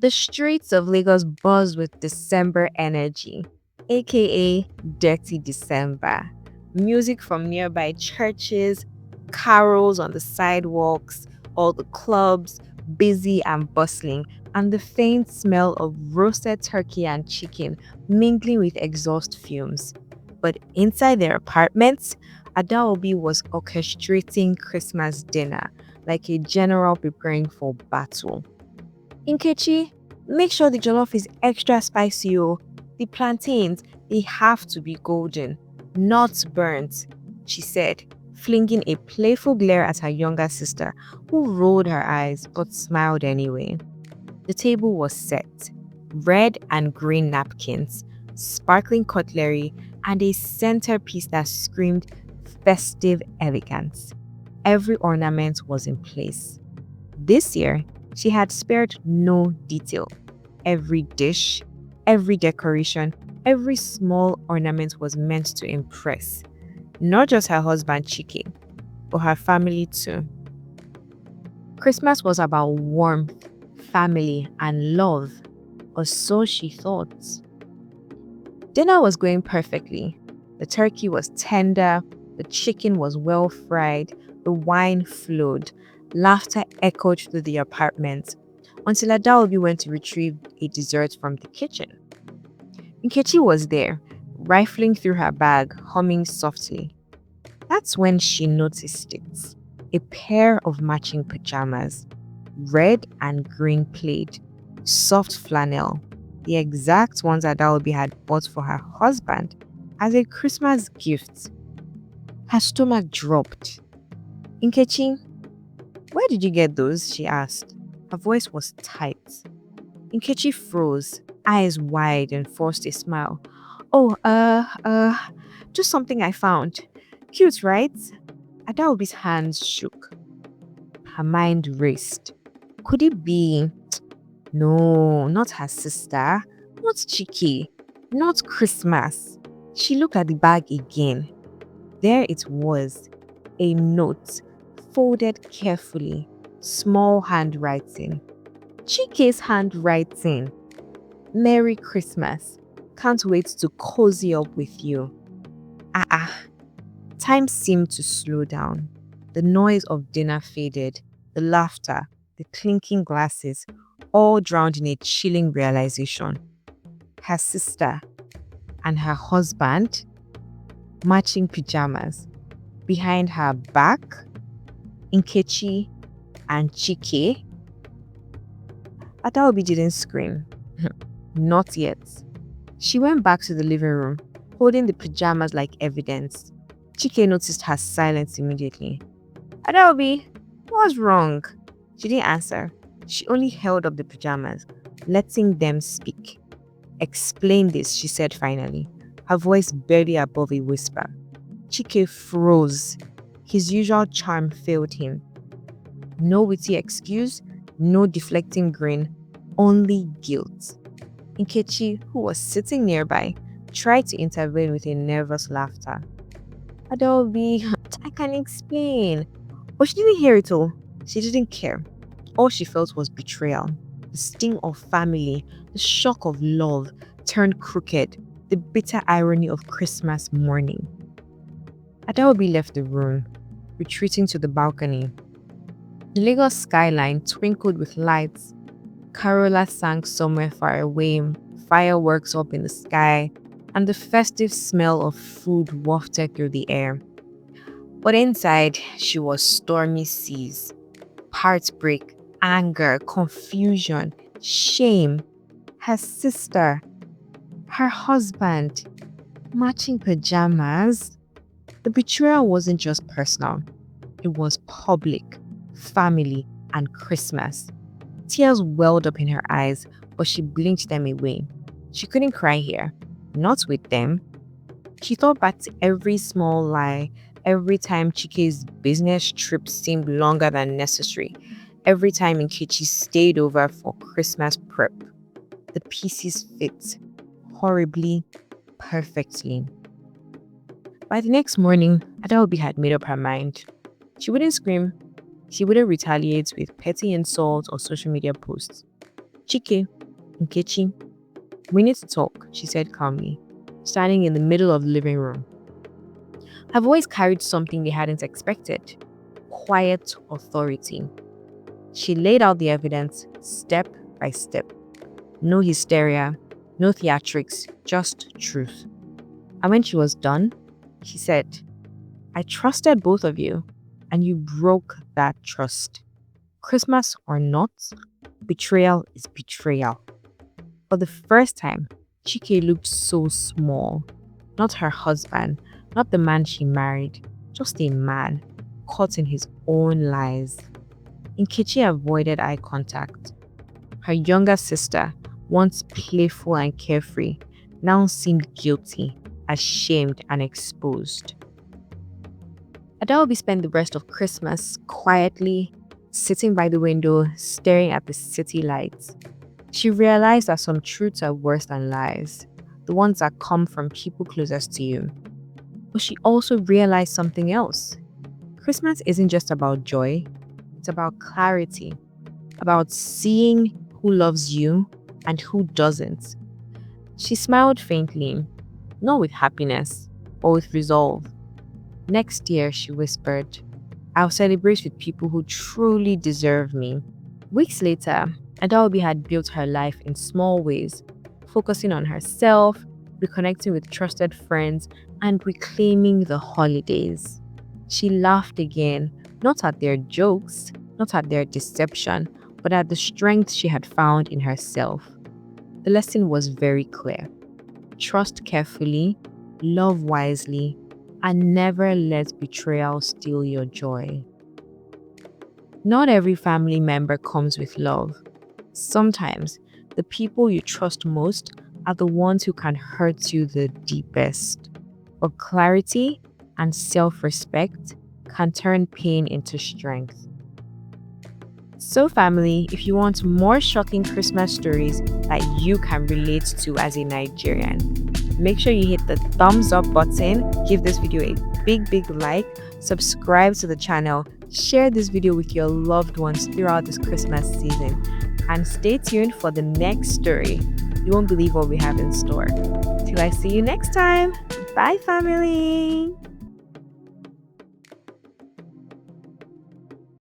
The streets of Lagos buzz with December energy, aka Dirty December. Music from nearby churches, carols on the sidewalks, all the clubs, busy and bustling, and the faint smell of roasted turkey and chicken mingling with exhaust fumes. But inside their apartments, Adaobi was orchestrating Christmas dinner like a general preparing for battle. Nkechi, make sure the jollof is extra spicy. Oh. The plantains, they have to be golden, not burnt, she said, flinging a playful glare at her younger sister, who rolled her eyes but smiled anyway. The table was set, red and green napkins, sparkling cutlery, and a centerpiece that screamed festive elegance. Every ornament was in place. This year, she had spared no detail. Every dish, every decoration, every small ornament was meant to impress. Not just her husband Chike, but her family too. Christmas was about warmth, family, and love, or so she thought. Dinner was going perfectly. The turkey was tender, the chicken was well fried, the wine flowed, laughter echoed through the apartment until Adaobi went to retrieve a dessert from the kitchen. Nkechi was there, rifling through her bag, humming softly. That's when she noticed it. A pair of matching pajamas, red and green plaid, soft flannel, the exact ones Adaobi had bought for her husband as a Christmas gift. Her stomach dropped. Nkechi, where did you get those? She asked. Her voice was tight. Nkechi froze, eyes wide, and forced a smile. Oh, just something I found. Cute, right? Adaobi's hands shook. Her mind raced. Could it be? No, not her sister. Not Chiki. Not Christmas. She looked at the bag again. There it was. A note, folded carefully. Small handwriting. Chike's handwriting. Merry Christmas. Can't wait to cozy up with you. Ah ah. Time seemed to slow down. The noise of dinner faded, the laughter, the clinking glasses, all drowned in a chilling realization. Her sister and her husband, matching pajamas, behind her back, Nkechi and Chike. Adaobi didn't scream. Not yet. She went back to the living room, holding the pajamas like evidence. Chike noticed her silence immediately. Adaobi, what's wrong? She didn't answer. She only held up the pajamas, letting them speak. Explain this, she said finally, her voice barely above a whisper. Chike froze. His usual charm failed him. No witty excuse, no deflecting grin, only guilt. Nkechi, who was sitting nearby, tried to intervene with a nervous laughter. Adobe, I can explain. But she didn't hear it all. She didn't care. All she felt was betrayal. The sting of family, the shock of love turned crooked, the bitter irony of Christmas morning. Adaobi left the room, retreating to the balcony. The Lagos skyline twinkled with lights. Carola sang somewhere far away, fireworks up in the sky, and the festive smell of food wafted through the air. But inside, she was stormy seas. Heartbreak, anger, confusion, shame. Her sister, her husband, matching pajamas. The betrayal wasn't just personal, it was public, family, and Christmas. Tears welled up in her eyes, but she blinked them away. She couldn't cry here, not with them. She thought back to every small lie, every time Chike's business trip seemed longer than necessary, every time Nkechi stayed over for Christmas prep. The pieces fit horribly, perfectly. By the next morning, Adaobi had made up her mind. She wouldn't scream, she wouldn't retaliate with petty insults or social media posts. Chike, Nkechi, we need to talk, she said calmly, standing in the middle of the living room. I've always carried something they hadn't expected: quiet authority. She laid out the evidence step by step. No hysteria, no theatrics, just truth. And when she was done, she said, I trusted both of you, and you broke that trust. Christmas or not, betrayal is betrayal. For the first time, Chike looked so small. Not her husband, not the man she married, just a man caught in his own lies. Nkechi avoided eye contact. Her younger sister, once playful and carefree, now seemed guilty, ashamed, and exposed. Adaobi spent the rest of Christmas quietly sitting by the window, staring at the city lights. She realized that some truths are worse than lies, the ones that come from people closest to you. But she also realized something else. Christmas isn't just about joy, it's about clarity, about seeing who loves you and who doesn't. She smiled faintly, not with happiness, but with resolve. Next year, she whispered, I'll celebrate with people who truly deserve me. Weeks later, Adaobi had built her life in small ways, focusing on herself, reconnecting with trusted friends, and reclaiming the holidays. She laughed again, not at their jokes, not at their deception, but at the strength she had found in herself. The lesson was very clear. Trust carefully, love wisely, and never let betrayal steal your joy. Not every family member comes with love. Sometimes, the people you trust most are the ones who can hurt you the deepest. But clarity and self-respect can turn pain into strength. So family, if you want more shocking Christmas stories that you can relate to as a Nigerian, make sure you hit the thumbs up button, give this video a big like, subscribe to the channel, share this video with your loved ones throughout this Christmas season, and stay tuned for the next story. You won't believe what we have in store. Till I see you next time. Bye family.